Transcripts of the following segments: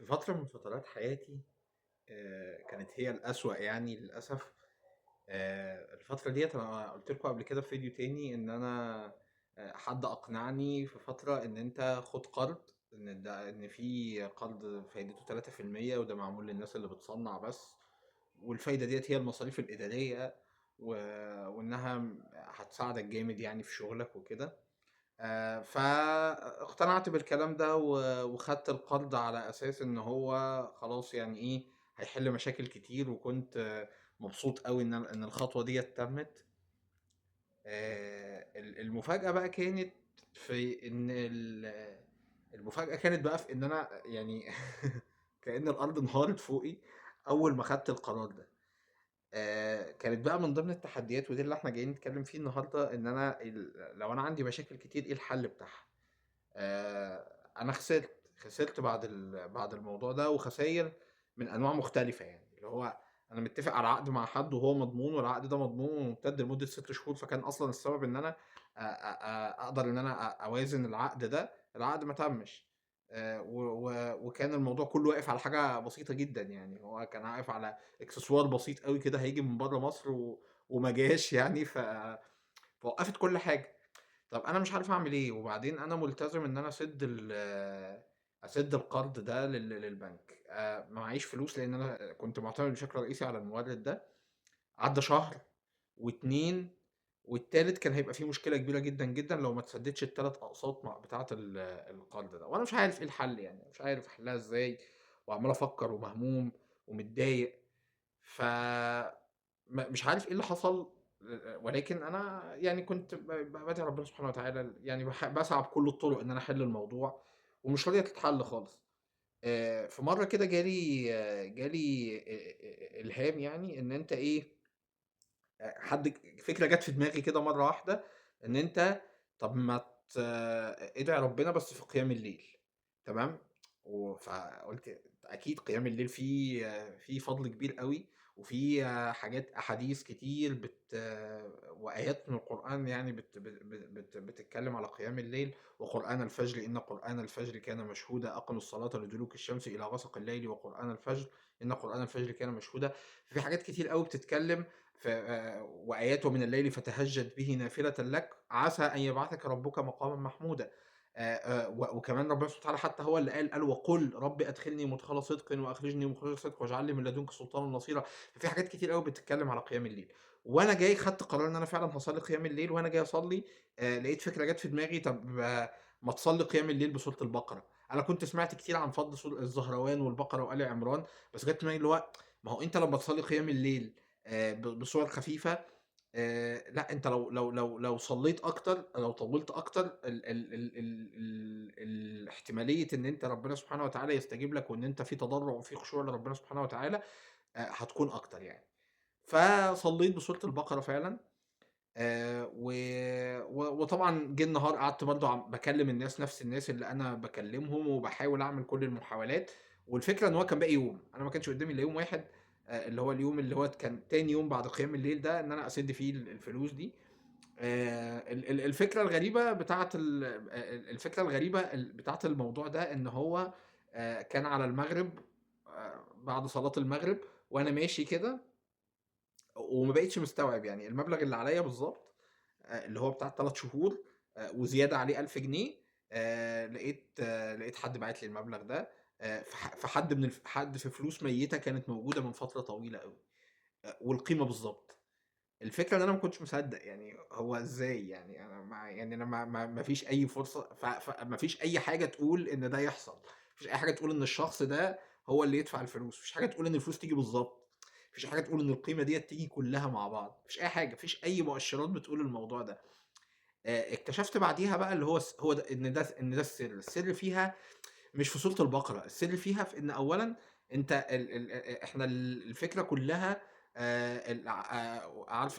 في فترة من فترات حياتي كانت هي الأسوأ يعني للأسف. الفترة ديّة أنا قُلت لكم قبل كده في فيديو تاني إن أنا حد أقنعني في فترة إن أنت خُد قرض، إن في قرض فايدته 3% وده معمول للناس اللي بتصنّع بس، والفايدة ديّة هي المصاريف الإدارية و وإنها هتساعدك جامد يعني في شغلك وكده. فاقتنعت بالكلام ده وخدت القرض على أساس إن هو خلاص يعني إيه، هيحل مشاكل كتير، وكنت مبسوط أوي إن الخطوة ديّة تمت. المفاجأة بقى كانت في إن المفاجأة كانت بقى في إن أنا يعني كأن الأرض انهارت فوقي أول ما خدت القرار ده. كانت بقى من ضمن التحديات ودي اللي إحنا جايين نتكلم فيه النهارده، إن أنا لو أنا عندي مشاكل كتير إيه الحل بتاعها؟ أنا خسرت بعد الموضوع ده وخساير من أنواع مختلفة يعني، اللي هو أنا متّفق على عقد مع حد وهو مضمون والعقد ده مضمون وممتد لمدة 6 شهور، فكان أصلًا السبب إن أنا أقدر إن أنا أوازن العقد ده، العقد ما تمّش. و و وكان الموضوع كلّه واقف على حاجة بسيطة جدًا يعني، هو كان واقف على إكسسوار بسيط أوي كده هييجي من برّه مصر وما جاش يعني فوقّفت كل حاجة. طب أنا مش عارف أعمل إيه، وبعدين أنا ملتزم إن أنا أسِدّ القرض ده للبنك. معييش فلوس لإن أنا كنت معتمد بشكل رئيسي على المورد ده. عدّى شهر و2 والتالت كان هيبقى في مشكلة كبيرة جدًا، جدًا لو ما اتسدّتش ال3 أقساط بتاعة القرض ده، وأنا مش عارف إيه الحل يعني، مش عارف أحلّها إزاي، وعمّال أفكّر ومهموم ومتضايق. ف مش عارف إيه اللي حصل، ولكن أنا يعني كنت بادعي ربنا سبحانه وتعالى، يعني باسعى بكل الطرق إن أنا أحل الموضوع، ومش راضية تتحل خالص. في مرّة كده جالي إلهام يعني إن أنت إيه، فكرة جات في دماغي كده مرّة واحدة، إن أنت طَب ما ادعي ربنا بس في قيام الليل، تمام. فقُلت أكيد قيام الليل فيه فضل كبير أوي، وفيه أحاديث كتير وآيات من القرآن يعني بت بت بت بتتكلم على قيام الليل. وقرآن الفجر إن قرآن الفجر كان مشهودا، أقم الصلاة لدلوك الشمس إلى غسق الليل وقرآن الفجر إن قرآن الفجر كان مشهودا. في حاجات كتير أوي بتتكلم وآيات ومن الليل فتهجد به نافلة لك عسى أن يبعثك ربك مقاما محمودا. وكمان ربنا سبحانه وتعالى حتى هو اللي قال وقل رب أدخلني مدخل صدق وأخرجني مخرج صدق واجعل لي من لدنك سلطانا نصيرا. ففي حاجات كتير أوي بتتكلم على قيام الليل. وأنا جاي خدت قرار إن أنا فعلًا هاصلي قيام الليل، وأنا جاي أصلي لقيت فكرة جات في دماغي، طب ما تصلي قيام الليل بسورة البقرة. أنا كنت سمعت كتير عن فضل الزهراوان والبقرة وآل عمران، بس جات في دماغي اللي هو ما هو أنت لمّا تصلي قيام الليل بصور خفيفة، لأ أنت لو صلّيت أكتر، لو طوّلت أكتر احتمالية إن أنت ربنا سبحانه وتعالى يستجيب لك وإن أنت في تضرُّع وفي خشوع لربنا سبحانه وتعالى هتكون أكتر يعني. فصلّيت بسورة البقرة فعلًا. و و وطبعًا جه النهار قعدت برضه باكلّم الناس، نفس الناس اللي أنا باكلّمهم وباحاول أعمل كل المحاولات. والفكرة إن هو كان باقي يوم، أنا ما كانش قدّامي إلا يوم واحد، اللي هو اليوم اللي هو كان تاني يوم بعد قيام الليل ده، إن أنا أسِدّ فيه الفلوس دي. الفكرة الغريبة بتاعة الفكرة الغريبة بتاعة الموضوع ده إن هو كان على المغرب، بعد صلاة المغرب وأنا ماشي كده وما بقيتش مستوعب يعني المبلغ اللي عليّا بالضبط، اللي هو بتاع ال3 شهور، وزيادة عليه 1000 جنيه. لقيت حد باعت لي المبلغ ده، في حد من حد في فلوس ميتة كانت موجودة من فترة طويلة أوي، والقيمة بالضبط. الفكرة إن أنا ما كنتش مصدّق، يعني هو إزاي يعني أنا يعني أنا ما فيش أي فرصة، ما فيش أي حاجة تقول إن ده يحصل، ما فيش أي حاجة تقول إن الشخص ده هو اللي يدفع الفلوس، ما فيش حاجة تقول إن الفلوس تيجي بالضبط، ما فيش حاجة تقول إن القيمة ديّة تيجي كلّها مع بعض، ما فيش أي حاجة، ما فيش أي مؤشرات بتقول الموضوع ده. اكتشفت بعديها بقى اللي هو ده إن ده السر، السر فيها مش في سورة البقرة، السر فيها في إن أولًا أنت إحنا الفكرة كلّها،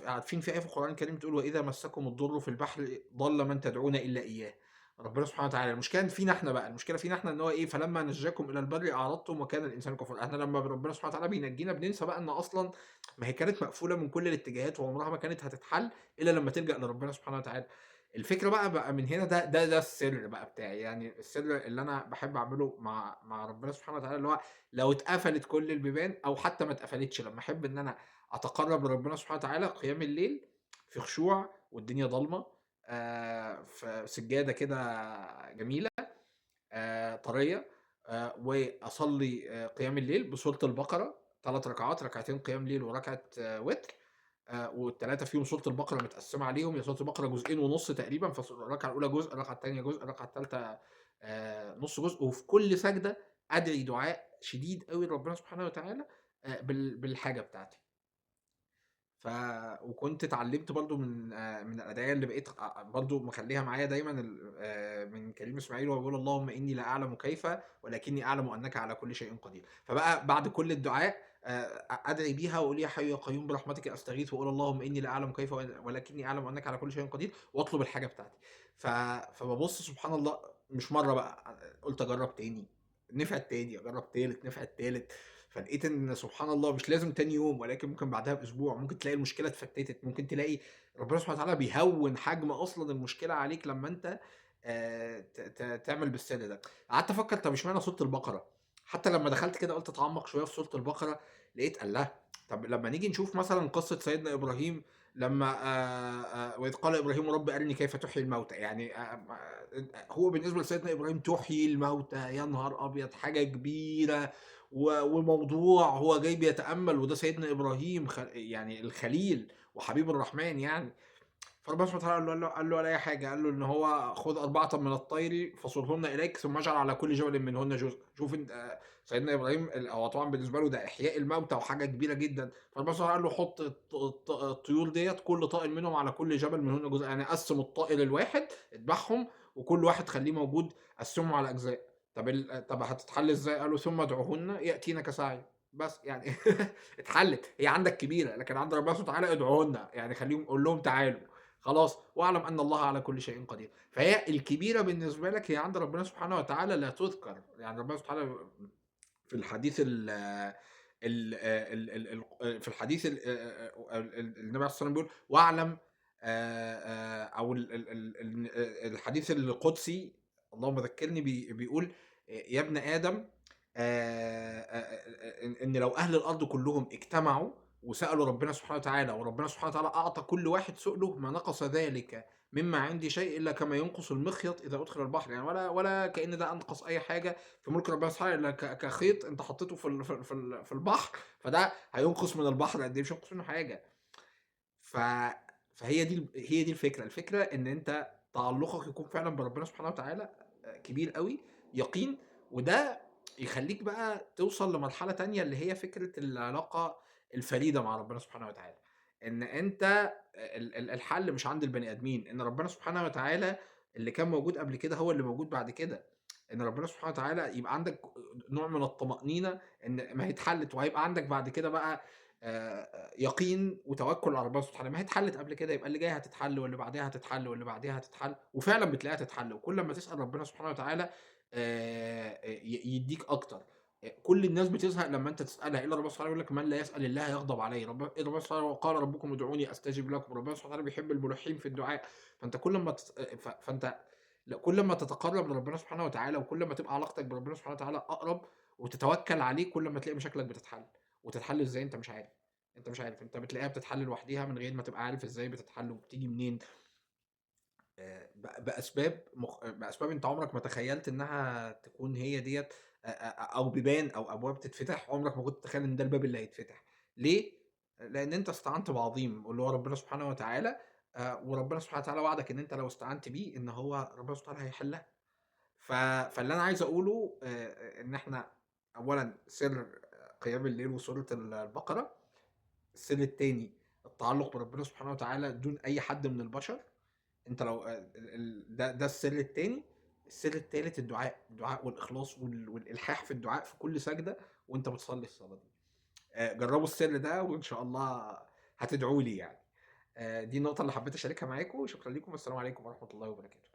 عارفين في آية في القرآن الكريم بتقول: "وإذا مسكم الضر في البحر ضل من تدعون إلا إياه." ربنا سبحانه وتعالى. المشكلة فينا إحنا بقى، المشكلة فينا إحنا إن هو إيه، "فلما نجاكم إلى البر أعرضتم وكان الإنسان كفورًا." إحنا لمّا ربنا سبحانه وتعالى بينجينا بننسى بقى إن أصلًا ما هي كانت مقفولة من كل الاتجاهات وعمرها ما كانت هتتحل إلا لمّا تلجأ لربنا سبحانه وتعالى. الفكرة بقى من هنا ده السر بقى بتاعي، يعني السر اللي أنا باحب أعمله مع ربنا سبحانه وتعالى، اللي هو لو اتقفلت كل البيبان أو حتى ما اتقفلتش، لمّا أحب إن أنا أتقرّب لربنا سبحانه وتعالى قيام الليل في خشوع والدنيا ضلمة، في سجادة كده جميلة طرية، وأصلّي قيام الليل بسورة البقرة 3 ركعات، ركعتين قيام ليل وركعة وتر، وال3 فيهم سورة البقرة متقسّمة عليهم، هي سورة البقرة جزئين ونُص تقريبًا، الركعة الأولى جزء، الركعة التانية جزء، الركعة التالتة نُص جزء، وفي كل سجدة أدعي دعاء شديد أوي لربنا سبحانه وتعالى بالحاجة بتاعتي. ف وكنت اتعلّمت برضه من الأدعية اللي بقيت برضه مخلّيها معايا دايمًا من كريم إسماعيل وهو بيقول: "اللهم إني لا أعلم كيف ولكني أعلم أنك على كل شيء قدير." فبقى بعد كل الدعاء أدعي بيها وأقول: "يا حي يا قيوم برحمتك أستغيث." وأقول: "اللهم إني لا أعلم كيف ولكني أعلم أنك على كل شيء قدير." وأطلب الحاجة بتاعتي. فبابُص سبحان الله مش مرّة بقى، قُلت أجرّب تاني، نفعت تاني، أجرّب تالت، نفعت تالت. فلقيت إن سبحان الله مش لازم تاني يوم، ولكن ممكن بعدها بأسبوع، ممكن تلاقي المشكلة اتفتّتت، ممكن تلاقي ربنا سبحانه وتعالى بيهوّن حجم أصلًا المشكلة عليك لمّا أنت ت ت تعمل بالسر ده. قعدت أفكّر طَب اشمعنى سورة البقرة؟ حتى لمّا دخلت كده قُلت أتعمّق شوية في سورة البقرة، لقيت الله! طَب لمّا نيجي نشوف مثلًا قصة سيدنا إبراهيم لمّا وإذ قال إبراهيم رب أرني كيف تحيي الموتى، يعني هو بالنسبة لسيدنا إبراهيم تحيي الموتى، يا نهار أبيض! حاجة كبيرة وموضوع هو جاي بيتأمل، وده سيدنا إبراهيم يعني الخليل وحبيب الرحمن يعني. فربنا سبحانه وتعالى قال له ولا أي حاجة، قال له إن هو خُذ أربعة من الطير فصُرهن إليك ثم اجعل على كل جبل منهن جزء. شوف أنت سيدنا إبراهيم هو طبعًا بالنسبة له ده إحياء الموتى وحاجة كبيرة جدًا، فربنا سبحانه وتعالى قال له حُط الطيور ديّة كل طائر منهم على كل جبل منهن جزء، يعني قسّم الطائر الواحد اذبحهم وكل واحد خلّيه موجود قسّمهم على أجزاء. طب هتتحل إزاي؟ قال له ثم ادعُهن يأتينك سعيًا. بس يعني اتحلت، هي عندك كبيرة، لكن عند ربنا سبحانه وتعالى ادعُهن، يعني قُل لهم تعالوا. خلاص، واعلم أن الله على كل شيء قدير. فهي الكبيرة بالنسبة لك هي عند ربنا سبحانه وتعالى لا تُذكر، يعني ربنا سبحانه في الحديث ال ال ال ال في الحديث النبي عليه الصلاة والسلام بيقول: "واعلم" أو الحديث القدسي اللهم ذكّرني بيقول: "يا ابن آدم إن لو أهل الأرض كلّهم اجتمعوا وسألوا ربنا سبحانه وتعالى، وربنا سبحانه وتعالى أعطى كل واحد سؤله، ما نقص ذلك مما عندي شيء إلا كما ينقص المخيط إذا أُدخل البحر." يعني ولا كأن ده أنقص أي حاجة في ملك ربنا سبحانه إلا كخيط أنت حطيته في البحر، فده هينقص من البحر قد إيه، مش هينقص منه حاجة. ف هي دي الفكرة، الفكرة إن أنت تعلُّقك يكون فعلًا بربنا سبحانه وتعالى كبير أوي، يقين، وده يخلّيك بقى توصل لمرحلة تانية اللي هي فكرة العلاقة الفريدة مع ربنا سبحانه وتعالى، إن أنت الحل مش عند البني آدمين، إن ربنا سبحانه وتعالى اللي كان موجود قبل كده هو اللي موجود بعد كده، إن ربنا سبحانه وتعالى يبقى عندك نوع من الطمأنينة إن ما هي اتحلت وهيبقى عندك بعد كده بقى يقين وتوكُّل على ربنا سبحانه وتعالى، ما هي اتحلّت قبل كده، يبقى اللي جاي هتتحل واللي بعديها هتتحل واللي بعديها هتتحل، وفعلًا بتلاقيها تتحل، وكل أمّا تسأل ربنا سبحانه وتعالى يدّيك أكتر. كل الناس بتزهق لمّا أنت تسألها، إلا ربنا سبحانه يقول لك: "من لا يسأل الله يغضب عليه." ربنا سبحانه وقال ربكم ادعوني أستجب لكم، ربنا سبحانه وتعالى بيحب المُلحّين في الدعاء، فأنت كل أمّا تس ف فأنت كل أمّا تتقرّب لربنا سبحانه وتعالى، وكل أمّا تبقى علاقتك بربنا سبحانه وتعالى أقرب وتتوكّل عليه، كل أمّا تلاقي مشاكلك بتتحل، وتتحل إزاي أنت مش عارف. أنت مش عارف، أنت بتلاقيها بتتحل لوحديها من غير ما تبقى عارف إزاي بتتحل وبتيجي منين، بأسباب أنت عمرك ما تخيّلت إنها تكون هي ديّة أو بيبان أو أبواب تتفتح عمرك ما كنت تتخيّل إن ده الباب اللي هيتفتح. ليه؟ لإن أنت استعنت بعظيم اللي هو ربنا سبحانه وتعالى، وربنا سبحانه وتعالى وعدك إن أنت لو استعنت بيه إن هو ربنا سبحانه وتعالى هيحلها. فاللي أنا عايز أقوله إن إحنا أولًا سر قيام الليل وسورة البقرة، السر التاني التعلُّق بربنا سبحانه وتعالى دون أي حد من البشر، أنت لو ده السر التاني. السر التالت الدعاء والإخلاص والإلحاح في الدعاء في كل سجدة وأنت بتصلّي الصلاة دي. جرّبوا السر ده وإن شاء الله هتدعوا لي يعني. دي النقطة اللي حبّيت أشاركها معاكم، شكرًا ليكم والسلام عليكم ورحمة الله وبركاته.